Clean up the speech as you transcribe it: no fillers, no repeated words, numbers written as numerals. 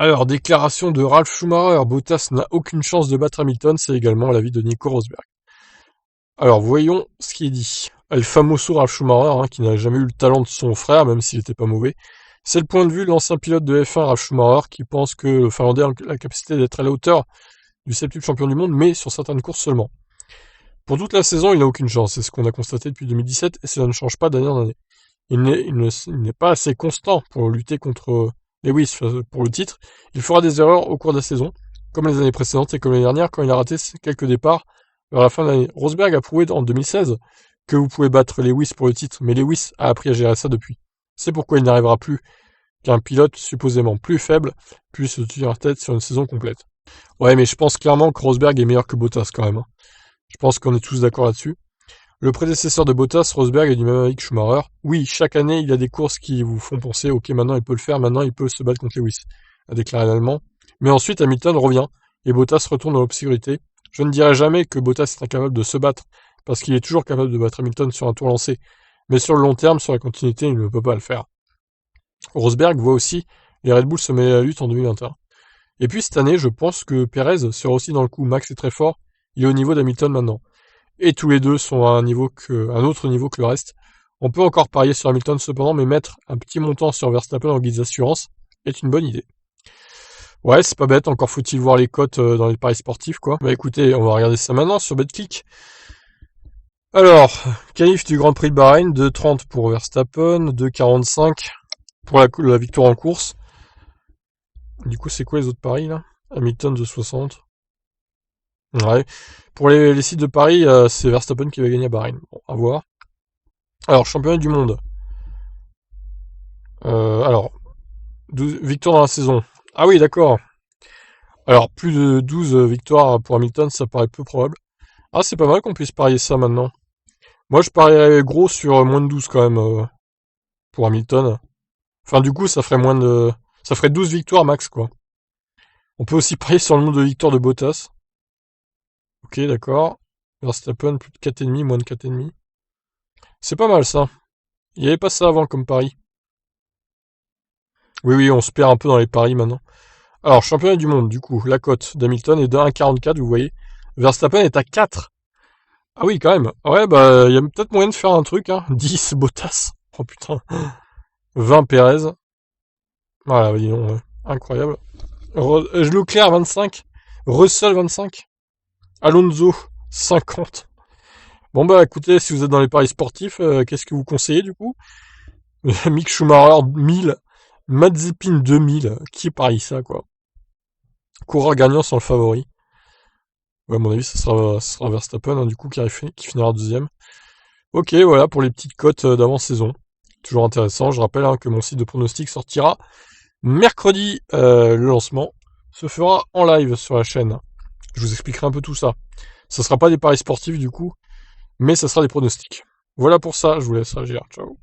Alors, déclaration de Ralf Schumacher, Bottas n'a aucune chance de battre Hamilton, c'est également l'avis de Nico Rosberg. Alors, voyons ce qui est dit. El famoso Ralf Schumacher, qui n'a jamais eu le talent de son frère, même s'il n'était pas mauvais. C'est le point de vue de l'ancien pilote de F1, Ralf Schumacher, qui pense que le Finlandais a la capacité d'être à la hauteur du septuple champion du monde, mais sur certaines courses seulement. Pour toute la saison, il n'a aucune chance, c'est ce qu'on a constaté depuis 2017, et cela ne change pas d'année en année. Il n'est pas assez constant pour lutter contre Lewis pour le titre. Il fera des erreurs au cours de la saison, comme les années précédentes et comme l'année dernière, quand il a raté quelques départs vers la fin de l'année. Rosberg a prouvé en 2016 que vous pouvez battre Lewis pour le titre, mais Lewis a appris à gérer ça depuis. C'est pourquoi il n'arrivera plus qu'un pilote supposément plus faible puisse se tenir tête sur une saison complète. Ouais, mais je pense clairement que Rosberg est meilleur que Bottas quand même. Je pense qu'on est tous d'accord là-dessus. Le prédécesseur de Bottas, Rosberg, est du même avis que Schumacher. Oui, chaque année, il y a des courses qui vous font penser, ok, maintenant il peut le faire, maintenant il peut se battre contre Lewis, a déclaré l'Allemand. Mais ensuite, Hamilton revient, et Bottas retourne dans l'obscurité. Je ne dirais jamais que Bottas est incapable de se battre, parce qu'il est toujours capable de battre Hamilton sur un tour lancé. Mais sur le long terme, sur la continuité, il ne peut pas le faire. Rosberg voit aussi les Red Bull se mêler à la lutte en 2021. Et puis cette année, je pense que Perez sera aussi dans le coup. Max est très fort, il est au niveau d'Hamilton maintenant. Et tous les deux sont à un autre niveau que le reste. On peut encore parier sur Hamilton cependant, mais mettre un petit montant sur Verstappen en guise d'assurance est une bonne idée. Ouais, c'est pas bête, encore faut-il voir les cotes dans les paris sportifs, quoi. Bah écoutez, on va regarder ça maintenant sur BetClick. Alors, qualif du Grand Prix de Bahreïn, 2,30 pour Verstappen, 2,45 pour la victoire en course. Du coup, c'est quoi les autres paris, là? Hamilton de 60. Ouais. Pour les sites de paris, c'est Verstappen qui va gagner à Bahreïn. Bon, à voir. Alors, championnat du monde. Alors, 12 victoires dans la saison. Ah oui, d'accord. Alors, plus de 12 victoires pour Hamilton, ça paraît peu probable. Ah, c'est pas mal qu'on puisse parier ça maintenant. Moi, je parierais gros sur moins de 12 quand même pour Hamilton. Enfin, du coup, ça ferait 12 victoires max, quoi. On peut aussi parier sur le nombre de victoires de Bottas. Ok, d'accord. Verstappen, plus de 4,5, moins de 4,5. C'est pas mal, ça. Il n'y avait pas ça avant comme pari. Oui, oui, on se perd un peu dans les paris maintenant. Alors, championnat du monde, du coup, la cote d'Hamilton est de 1,44, vous voyez. Verstappen est à 4. Ah oui, quand même. Ouais, bah, il y a peut-être moyen de faire un truc, hein. 10 Bottas. Oh putain. 20 Perez. Voilà, dis donc, incroyable. Leclerc, 25. Russell, 25. Alonso, 50. Bon bah écoutez, si vous êtes dans les paris sportifs, qu'est-ce que vous conseillez du coup? Mick Schumacher, 1000. Mazepin, 2000. Qui parie ça, quoi? Coureur gagnant sans le favori. Ouais, à mon avis, ça sera Verstappen, du coup, qui finira deuxième. Ok, voilà pour les petites cotes d'avant-saison. Toujours intéressant. Je rappelle que mon site de pronostic sortira mercredi. Le lancement se fera en live sur la chaîne. Je vous expliquerai un peu tout ça. Ça sera pas des paris sportifs du coup, mais ça sera des pronostics. Voilà pour ça. Je vous laisse réagir. Ciao.